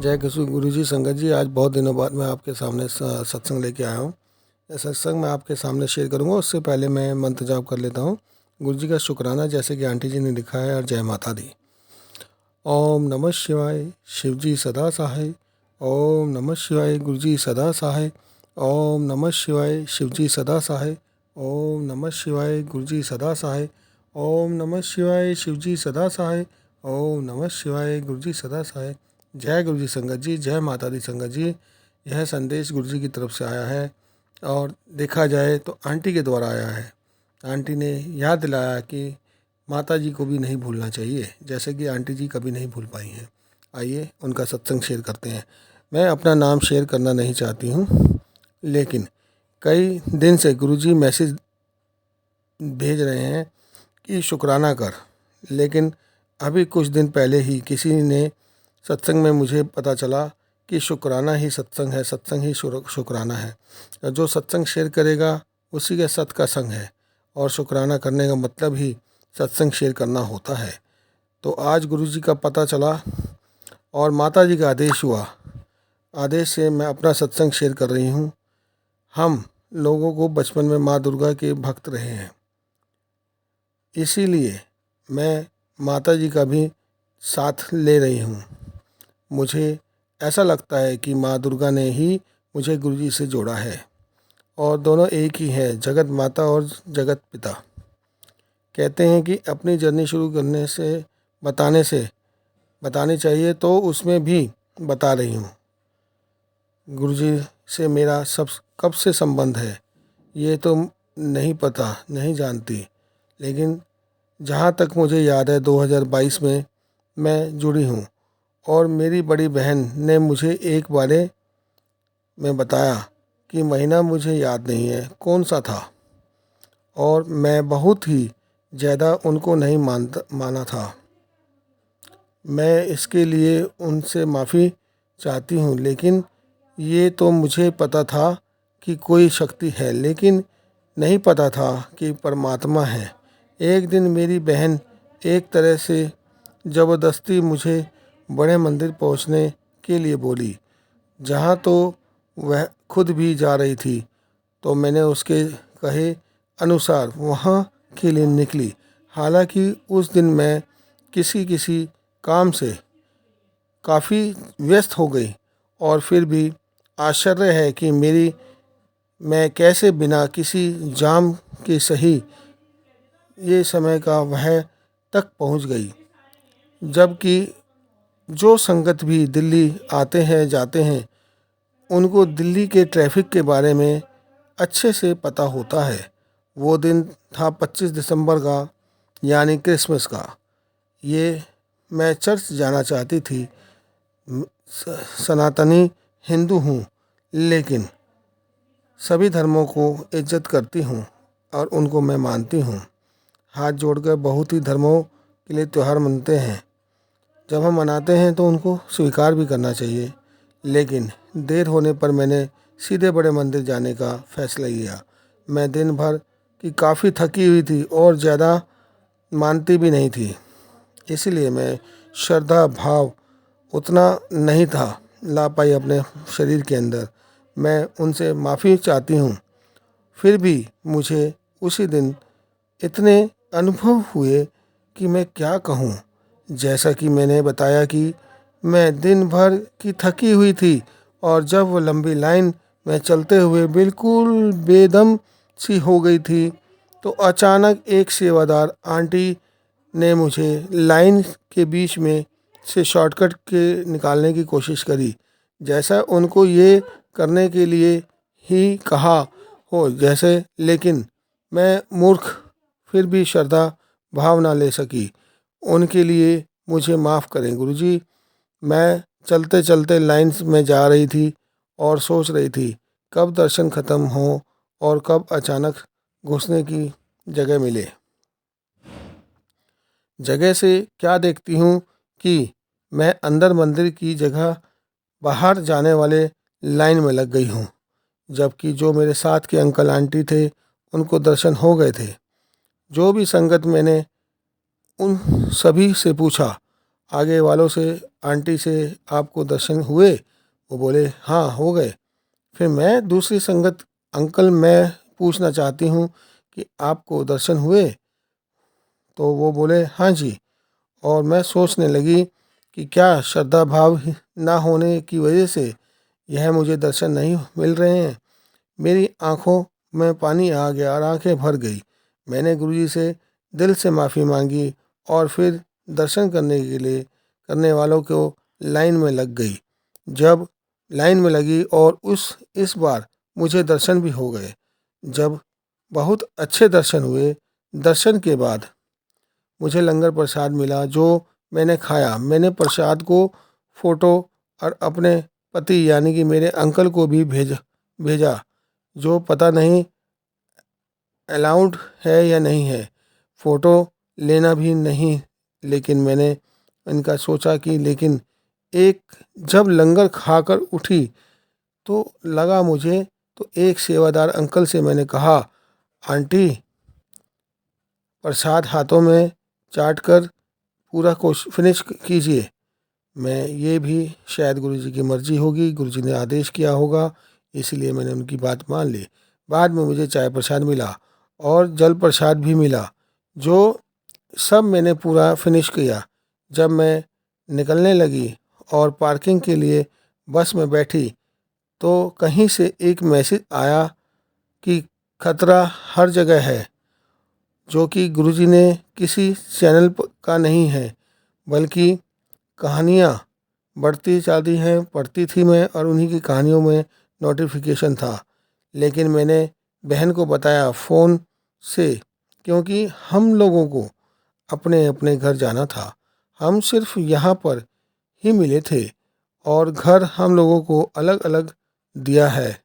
जय कृष्ण गुरु जी। संगत जी, आज बहुत दिनों बाद मैं आपके सामने सत्संग लेके आया हूँ। यह सत्संग मैं आपके सामने शेयर करूँगा। उससे पहले मैं मंत्र जाप कर लेता हूँ। गुरु जी का शुक्राना, जैसे कि आंटी जी ने लिखा है। और जय माता दी। ओम नमः शिवाय, शिव जी सदा सहाय। ओम नमः शिवाय, गुरु जी सदा सहाय। ओम नमः शिवाय, शिव जी सदा सहाय। ओम नमः शिवाय, गुरु जी सदा सहाय। ओम नमः शिवाय, शिव जी सदा सहाय। ओम नमः शिवाय, गुरु जी सदा सहाय। जय गुरु जी संगत जी, जय माता दी संगत जी। यह संदेश गुरु जी की तरफ से आया है और देखा जाए तो आंटी के द्वारा आया है। आंटी ने याद दिलाया कि माता जी को भी नहीं भूलना चाहिए, जैसे कि आंटी जी कभी नहीं भूल पाई हैं। आइए उनका सत्संग शेयर करते हैं। मैं अपना नाम शेयर करना नहीं चाहती हूँ, लेकिन कई दिन से गुरु जी मैसेज भेज रहे हैं कि शुक्राना कर। लेकिन अभी कुछ दिन पहले ही किसी ने सत्संग में मुझे पता चला कि शुक्राना ही सत्संग है, सत्संग ही शुक्राना है। जो सत्संग शेयर करेगा उसी के सत का संग है, और शुक्राना करने का मतलब ही सत्संग शेयर करना होता है। तो आज गुरु जी का पता चला और माता जी का आदेश हुआ। आदेश से मैं अपना सत्संग शेयर कर रही हूँ। हम लोगों को बचपन में माँ दुर्गा के भक्त रहे हैं, इसीलिए मैं माता जी का भी साथ ले रही हूँ। मुझे ऐसा लगता है कि माँ दुर्गा ने ही मुझे गुरु जी से जोड़ा है, और दोनों एक ही हैं, जगत माता और जगत पिता। कहते हैं कि अपनी जर्नी शुरू करने से बतानी चाहिए, तो उसमें भी बता रही हूँ। गुरु जी से मेरा सब कब से संबंध है ये तो नहीं पता, नहीं जानती, लेकिन जहाँ तक मुझे याद है 2022 में मैं जुड़ी हूँ। और मेरी बड़ी बहन ने मुझे एक बारे में बताया कि महीना मुझे याद नहीं है कौन सा था, और मैं बहुत ही ज़्यादा उनको नहीं माना था। मैं इसके लिए उनसे माफ़ी चाहती हूँ। लेकिन ये तो मुझे पता था कि कोई शक्ति है, लेकिन नहीं पता था कि परमात्मा है। एक दिन मेरी बहन एक तरह से ज़बरदस्ती मुझे बड़े मंदिर पहुंचने के लिए बोली, जहां तो वह खुद भी जा रही थी। तो मैंने उसके कहे अनुसार वहां के लिए निकली। हालांकि उस दिन मैं किसी काम से काफ़ी व्यस्त हो गई, और फिर भी आश्चर्य है कि मैं कैसे बिना किसी जाम के सही ये समय का वह तक पहुंच गई। जबकि जो संगत भी दिल्ली आते हैं जाते हैं, उनको दिल्ली के ट्रैफिक के बारे में अच्छे से पता होता है। वो दिन था 25 दिसंबर का, यानी क्रिसमस का। ये मैं चर्च जाना चाहती थी। सनातनी हिंदू हूँ, लेकिन सभी धर्मों को इज्जत करती हूँ और उनको मैं मानती हूँ। हाथ जोड़कर बहुत ही धर्मों के लिए त्यौहार मनते हैं। जब हम मनाते हैं तो उनको स्वीकार भी करना चाहिए। लेकिन देर होने पर मैंने सीधे बड़े मंदिर जाने का फैसला लिया। मैं दिन भर की काफ़ी थकी हुई थी और ज़्यादा मानती भी नहीं थी, इसलिए मैं श्रद्धा भाव उतना नहीं था ला पाई अपने शरीर के अंदर। मैं उनसे माफ़ी चाहती हूँ। फिर भी मुझे उसी दिन इतने अनुभव हुए कि मैं क्या कहूँ। जैसा कि मैंने बताया कि मैं दिन भर की थकी हुई थी, और जब वो लंबी लाइन में चलते हुए बिल्कुल बेदम सी हो गई थी, तो अचानक एक सेवादार आंटी ने मुझे लाइन के बीच में से शॉर्टकट के निकालने की कोशिश करी, जैसा उनको ये करने के लिए ही कहा हो जैसे। लेकिन मैं मूर्ख फिर भी श्रद्धा भाव ना ले सकी। उनके लिए मुझे माफ़ करें गुरुजी। मैं चलते चलते लाइन्स में जा रही थी और सोच रही थी कब दर्शन ख़त्म हो और कब अचानक घुसने की जगह मिले। जगह से क्या देखती हूँ कि मैं अंदर मंदिर की जगह बाहर जाने वाले लाइन में लग गई हूँ, जबकि जो मेरे साथ के अंकल आंटी थे उनको दर्शन हो गए थे। जो भी संगत मैंने उन सभी से पूछा, आगे वालों से, आंटी से आपको दर्शन हुए? वो बोले हाँ हो गए। फिर मैं दूसरी संगत, अंकल मैं पूछना चाहती हूँ कि आपको दर्शन हुए? तो वो बोले हाँ जी। और मैं सोचने लगी कि क्या श्रद्धा भाव ना होने की वजह से यह मुझे दर्शन नहीं मिल रहे हैं। मेरी आंखों में पानी आ गया और आंखें भर गई। मैंने गुरुजी से दिल से माफ़ी मांगी और फिर दर्शन करने के लिए करने वालों को लाइन में लग गई। जब लाइन में लगी और इस बार मुझे दर्शन भी हो गए। जब बहुत अच्छे दर्शन हुए, दर्शन के बाद मुझे लंगर प्रसाद मिला जो मैंने खाया। मैंने प्रसाद को फोटो और अपने पति यानी कि मेरे अंकल को भी भेजा, जो पता नहीं अलाउड है या नहीं है, फ़ोटो लेना भी नहीं। लेकिन मैंने इनका सोचा कि लेकिन एक जब लंगर खाकर उठी तो लगा मुझे, तो एक सेवादार अंकल से मैंने कहा, आंटी प्रसाद हाथों में चाट कर पूरा कोश फिनिश कीजिए। मैं ये भी शायद गुरुजी की मर्जी होगी, गुरुजी ने आदेश किया होगा, इसलिए मैंने उनकी बात मान ली। बाद में मुझे चाय प्रसाद मिला और जल प्रसाद भी मिला, जो सब मैंने पूरा फिनिश किया। जब मैं निकलने लगी और पार्किंग के लिए बस में बैठी तो कहीं से एक मैसेज आया कि खतरा हर जगह है, जो कि गुरुजी ने किसी चैनल का नहीं है, बल्कि कहानियाँ बढ़ती जाती हैं, पढ़ती थी मैं और उन्हीं की कहानियों में नोटिफिकेशन था। लेकिन मैंने बहन को बताया फ़ोन से, क्योंकि हम लोगों को अपने अपने घर जाना था। हम सिर्फ यहाँ पर ही मिले थे और घर हम लोगों को अलग अलग दिया है,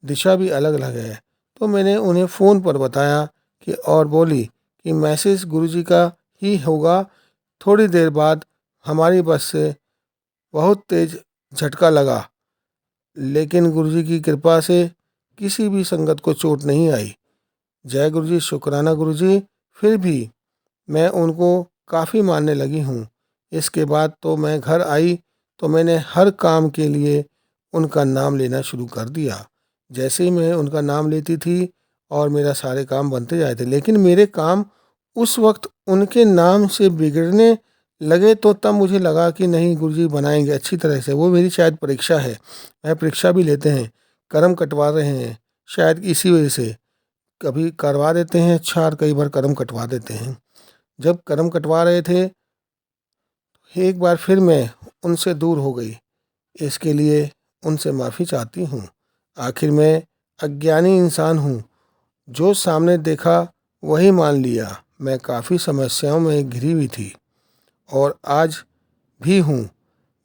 दिशा भी अलग अलग है। तो मैंने उन्हें फ़ोन पर बताया कि और बोली कि मैसेज गुरुजी का ही होगा। थोड़ी देर बाद हमारी बस से बहुत तेज झटका लगा, लेकिन गुरुजी की कृपा से किसी भी संगत को चोट नहीं आई। जय गुरुजी, शुक्राना गुरुजी। फिर भी मैं उनको काफ़ी मानने लगी हूँ। इसके बाद तो मैं घर आई तो मैंने हर काम के लिए उनका नाम लेना शुरू कर दिया। जैसे ही मैं उनका नाम लेती थी और मेरा सारे काम बनते जाते थे, लेकिन मेरे काम उस वक्त उनके नाम से बिगड़ने लगे। तो तब मुझे लगा कि नहीं, गुरुजी बनाएंगे अच्छी तरह से। वो मेरी शायद परीक्षा है, वह परीक्षा भी लेते हैं, कर्म कटवा रहे हैं शायद इसी वजह से। कभी करवा देते हैं अच्छा और कई बार कर्म कटवा देते हैं। जब कर्म कटवा रहे थे एक बार फिर मैं उनसे दूर हो गई। इसके लिए उनसे माफ़ी चाहती हूँ। आखिर मैं अज्ञानी इंसान हूँ, जो सामने देखा वही मान लिया। मैं काफ़ी समस्याओं में घिरी हुई थी और आज भी हूँ।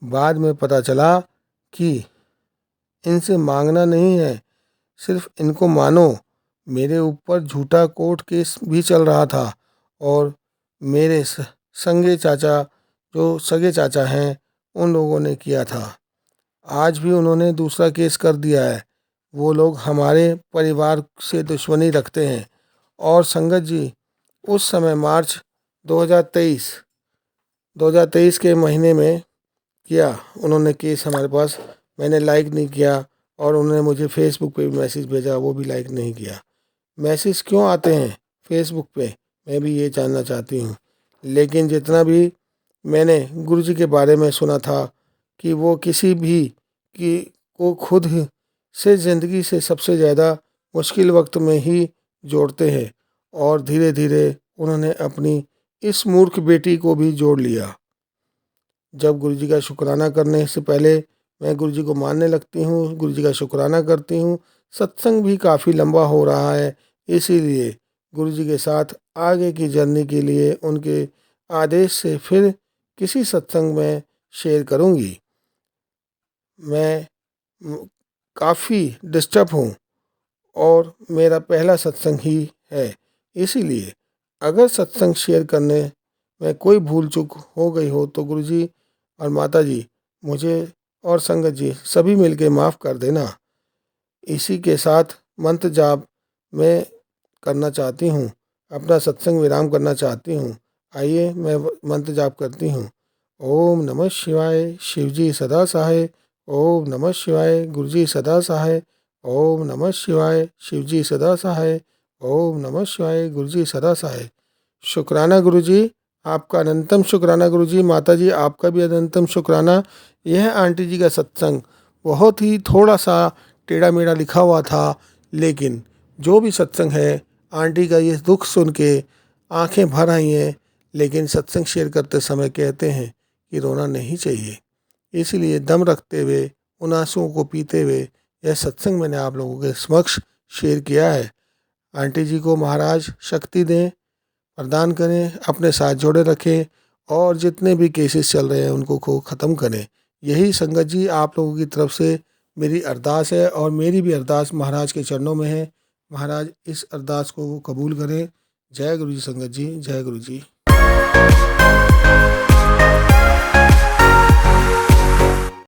बाद में पता चला कि इनसे मांगना नहीं है, सिर्फ इनको मानो। मेरे ऊपर झूठा कोर्ट केस भी चल रहा था और मेरे संगे चाचा, जो सगे चाचा हैं, उन लोगों ने किया था। आज भी उन्होंने दूसरा केस कर दिया है। वो लोग हमारे परिवार से दुश्मनी रखते हैं। और संगत जी, उस समय मार्च 2023 के महीने में किया उन्होंने केस हमारे पास। मैंने लाइक नहीं किया और उन्होंने मुझे फेसबुक पे भी मैसेज भेजा, वो भी लाइक नहीं किया। मैसेज क्यों आते हैं फेसबुक पे, मैं भी ये जानना चाहती हूँ। लेकिन जितना भी मैंने गुरुजी के बारे में सुना था कि वो किसी भी की को खुद से ज़िंदगी से सबसे ज़्यादा मुश्किल वक्त में ही जोड़ते हैं, और धीरे धीरे उन्होंने अपनी इस मूर्ख बेटी को भी जोड़ लिया। जब गुरुजी का शुक्राना करने से पहले मैं गुरुजी को मानने लगती हूँ, गुरुजी का शुक्राना करती हूँ। सत्संग भी काफ़ी लंबा हो रहा है, इसीलिए गुरुजी के साथ आगे की जर्नी के लिए उनके आदेश से फिर किसी सत्संग में शेयर करूँगी। मैं काफ़ी डिस्टर्ब हूँ और मेरा पहला सत्संग ही है, इसीलिए अगर सत्संग शेयर करने में कोई भूल चूक हो गई हो तो गुरुजी और माता जी मुझे और संगत जी सभी मिलके माफ़ कर देना। इसी के साथ मंत्र जाप मैं करना चाहती हूँ, अपना सत्संग विराम करना चाहती हूँ। आइए मैं मंत्र जाप करती हूँ। ओम नमः शिवाय। शिवजी सदा सहाय। ओम नमः शिवाय। गुरुजी सदा सहाय। ओम नमः शिवाय। शिवजी सदा सहाय। ओम नमः शिवाय। गुरुजी सदा सहाय। शुक्राना गुरुजी, आपका अनंतम शुक्राना गुरुजी। माता जी आपका भी अनंतम शुक्राना। यह आंटी जी का सत्संग बहुत ही थोड़ा सा टेढ़ा मेढ़ा लिखा हुआ था, लेकिन जो भी सत्संग है, आंटी का ये दुख सुन के आंखें भर आई हैं। लेकिन सत्संग शेयर करते समय कहते हैं कि रोना नहीं चाहिए, इसलिए दम रखते हुए उन आंसुओं को पीते हुए यह सत्संग मैंने आप लोगों के समक्ष शेयर किया है। आंटी जी को महाराज शक्ति दें, प्रदान करें, अपने साथ जोड़े रखें और जितने भी केसेस चल रहे हैं उनको को ख़त्म करें। यही संगत जी आप लोगों की तरफ से मेरी अरदास है और मेरी भी अरदास महाराज के चरणों में है। महाराज इस अरदास को कबूल करें। जय गुरु जी संगत जी, जय गुरु जी।